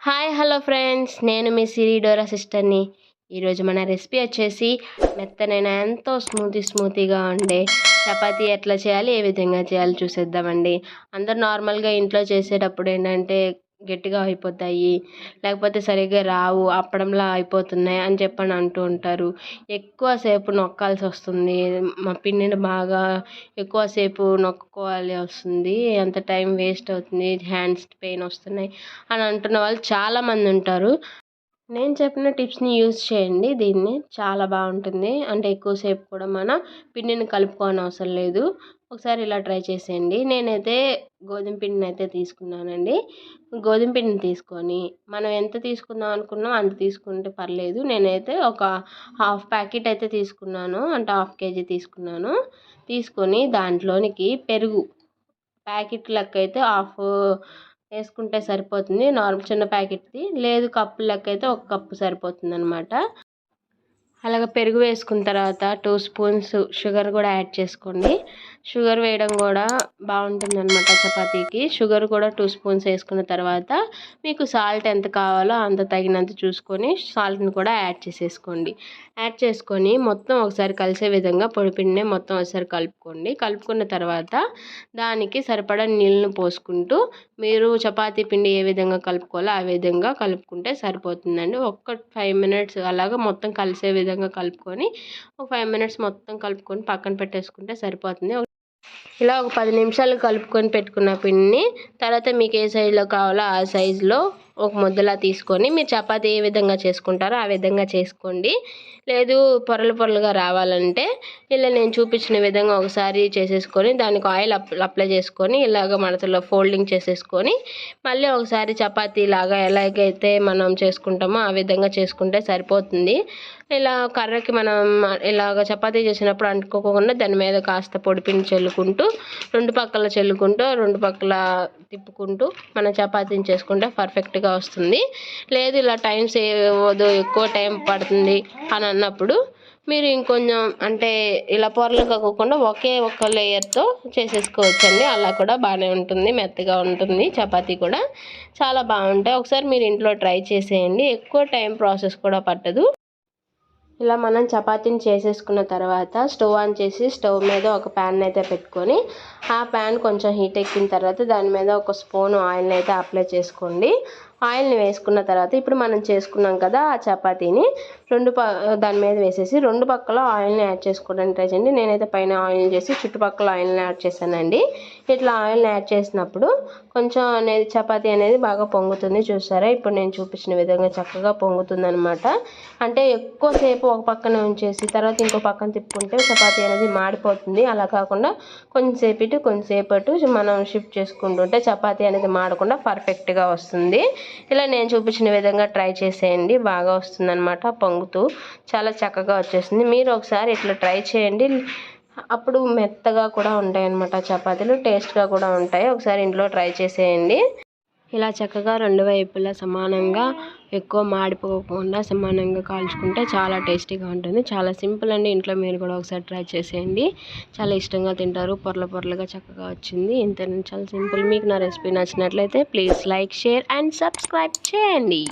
Hi hello friends, నేను మీ సిరిడోరా సిస్టర్ని. ఈరోజు మన రెసిపీ వచ్చేసి మెత్తనైన ఎంతో స్మూతీగా ఉండే చపాతీ ఎట్లా చేయాలి, ఏ విధంగా చేయాలి చూసేద్దామండి. అందరు నార్మల్గా ఇంట్లో చేసేటప్పుడు ఏంటంటే గట్టిగా అయిపోతాయి, లేకపోతే సరిగ్గా రావు, అప్పడంలా అయిపోతున్నాయి అని చెప్పని అంటూ ఉంటారు. ఎక్కువసేపు నొక్కాల్సి వస్తుంది, మా పిండిని బాగా ఎక్కువసేపు నొక్కుకోవాలి వస్తుంది, అంత టైం వేస్ట్ అవుతుంది, హ్యాండ్స్ పెయిన్ వస్తున్నాయి అని అంటున్న వాళ్ళు చాలామంది ఉంటారు. నేను చెప్పిన టిప్స్ని యూజ్ చేయండి, దీన్ని చాలా బాగుంటుంది. అంటే ఎక్కువసేపు కూడా మన పిండిని కలుపుకోని అవసరం లేదు. ఒకసారి ఇలా ట్రై చేసేయండి. నేనైతే గోధుమ పిండిని అయితే తీసుకున్నానండి. గోధుమ పిండిని తీసుకొని మనం ఎంత తీసుకుందాం అనుకున్నాం అంత తీసుకుంటే పర్లేదు. నేనైతే ఒక హాఫ్ ప్యాకెట్ అయితే తీసుకున్నాను, అంటే హాఫ్ కేజీ తీసుకున్నాను. తీసుకొని దాంట్లోనికి పెరుగు ప్యాకెట్ లెక్క అయితే హాఫ్ వేసుకుంటే సరిపోతుంది. నార్మల్ చిన్న ప్యాకెట్ది లేదు, కప్పు లెక్క అయితే ఒక కప్పు సరిపోతుంది అనమాట. అలాగ పెరుగు వేసుకున్న తర్వాత 2 స్పూన్స్ షుగర్ కూడా యాడ్ చేసుకోండి. షుగర్ వేయడం కూడా బాగుంటుంది అనమాట చపాతీకి. షుగర్ కూడా 2 స్పూన్స్ వేసుకున్న తర్వాత మీకు సాల్ట్ ఎంత కావాలో అంత తగినంత చూసుకొని సాల్ట్ని కూడా యాడ్ చేసేసుకోండి. యాడ్ చేసుకొని మొత్తం ఒకసారి కలిసే విధంగా పొడిపిండిని మొత్తం ఒకసారి కలుపుకోండి. కలుపుకున్న తర్వాత దానికి సరిపడా నీళ్ళను పోసుకుంటూ మీరు చపాతీ పిండి ఏ విధంగా కలుపుకోవాలో ఆ విధంగా కలుపుకుంటే సరిపోతుందండి. ఒక్క 5 మినిట్స్ అలాగా మొత్తం కలిసే విధంగా కలుపుకొని ఒక 5 మినిట్స్ మొత్తం కలుపుకొని పక్కన పెట్టేసుకుంటే సరిపోతుంది. ఇలా ఒక 10 నిమిషాలు కలుపుకొని పెట్టుకున్న పిండిని తర్వాత మీకు ఏ సైజులో కావాలో ఆ సైజులో ఒక ముద్దలా తీసుకొని మీరు చపాతీ ఏ విధంగా చేసుకుంటారో ఆ విధంగా చేసుకోండి. లేదు పొరలుగా రావాలంటే ఇలా నేను చూపించిన విధంగా ఒకసారి చేసేసుకొని దానికి ఆయిల్ అప్లై చేసుకొని ఇలాగ మడతలో ఫోల్డింగ్ చేసేసుకొని మళ్ళీ ఒకసారి చపాతీ లాగా ఎలాగైతే మనం చేసుకుంటామో ఆ విధంగా చేసుకుంటే సరిపోతుంది. ఇలా కర్రకి మనం ఇలాగ చపాతీ చేసినప్పుడు అంటుకోకుండా దాని మీద కాస్త పొడిపిండి చల్లుకుంటూ రెండు పక్కల తిప్పుకుంటూ మన చపాతీని చేసుకుంటే పర్ఫెక్ట్గా వస్తుంది. లేదు ఇలా టైం సేవ్ అవ్వదు, ఎక్కువ టైం పడుతుంది అని అన్నప్పుడు మీరు ఇంకొంచెం అంటే ఇలా పొరలు కాకుండా ఒక లేయర్తో చేసేసుకోవచ్చండి. అలా కూడా బాగానే ఉంటుంది, మెత్తగా ఉంటుంది. చపాతీ కూడా చాలా బాగుంటాయి. ఒకసారి మీరు ఇంట్లో ట్రై చేసేయండి, ఎక్కువ టైం ప్రాసెస్ కూడా పట్టదు. ఇలా మనం చపాతీని చేసేసుకున్న తర్వాత స్టవ్ ఆన్ చేసి స్టవ్ మీద ఒక ప్యాన్ అయితే పెట్టుకొని ఆ ప్యాన్ కొంచెం హీట్ ఎక్కిన తర్వాత దాని మీద ఒక స్పూన్ ఆయిల్ని అయితే అప్లై చేసుకోండి. ఆయిల్ని వేసుకున్న తర్వాత ఇప్పుడు మనం చేసుకున్నాం కదా ఆ చపాతీని దాని మీద వేసేసి రెండు పక్కల ఆయిల్ని యాడ్ చేసుకోవడానికి ట్రై చేయండి. నేనైతే పైన ఆయిల్ చేసి చుట్టుపక్కల ఆయిల్ని యాడ్ చేశానండి. ఇట్లా ఆయిల్ని యాడ్ చేసినప్పుడు కొంచెం అనేది చపాతీ అనేది బాగా పొంగుతుంది. చూసారా, ఇప్పుడు నేను చూపించిన విధంగా చక్కగా పొంగుతుంది అనమాట. అంటే ఎక్కువసేపు ఒక పక్కన ఉంచేసి తర్వాత ఇంకో పక్కన తిప్పుకుంటే చపాతీ అనేది మాడిపోతుంది. అలా కాకుండా కొంచెంసేపు అటు మనం షిఫ్ట్ చేసుకుంటుంటే చపాతీ అనేది మాడకుండా పర్ఫెక్ట్గా వస్తుంది. ఇలా నేను చూపించిన విధంగా ట్రై చేసేయండి, బాగా వస్తుందన్నమాట. పొంగుతూ చాలా చక్కగా వచ్చేస్తుంది. మీరు ఒకసారి ఇట్లా ట్రై చేయండి, అప్పుడు మెత్తగా కూడా ఉంటాయి అన్నమాట చపాతీలు, టేస్ట్గా కూడా ఉంటాయి. ఒకసారి ఇంట్లో ట్రై చేసేయండి. ఇలా చక్కగా రెండు వైపులా సమానంగా ఎక్కువ మాడిపోకుండా సమానంగా కాల్చుకుంటే చాలా టేస్టీగా ఉంటుంది. చాలా సింపుల్ అండి, ఇంట్లో మీరు కూడా ఒకసారి ట్రై చేసేయండి, చాలా ఇష్టంగా తింటారు. పొరలుగా చక్కగా వచ్చింది. ఇంత చాలా సింపుల్. మీకు నా రెసిపీ నచ్చినట్లయితే please like, share and subscribe చేయండి.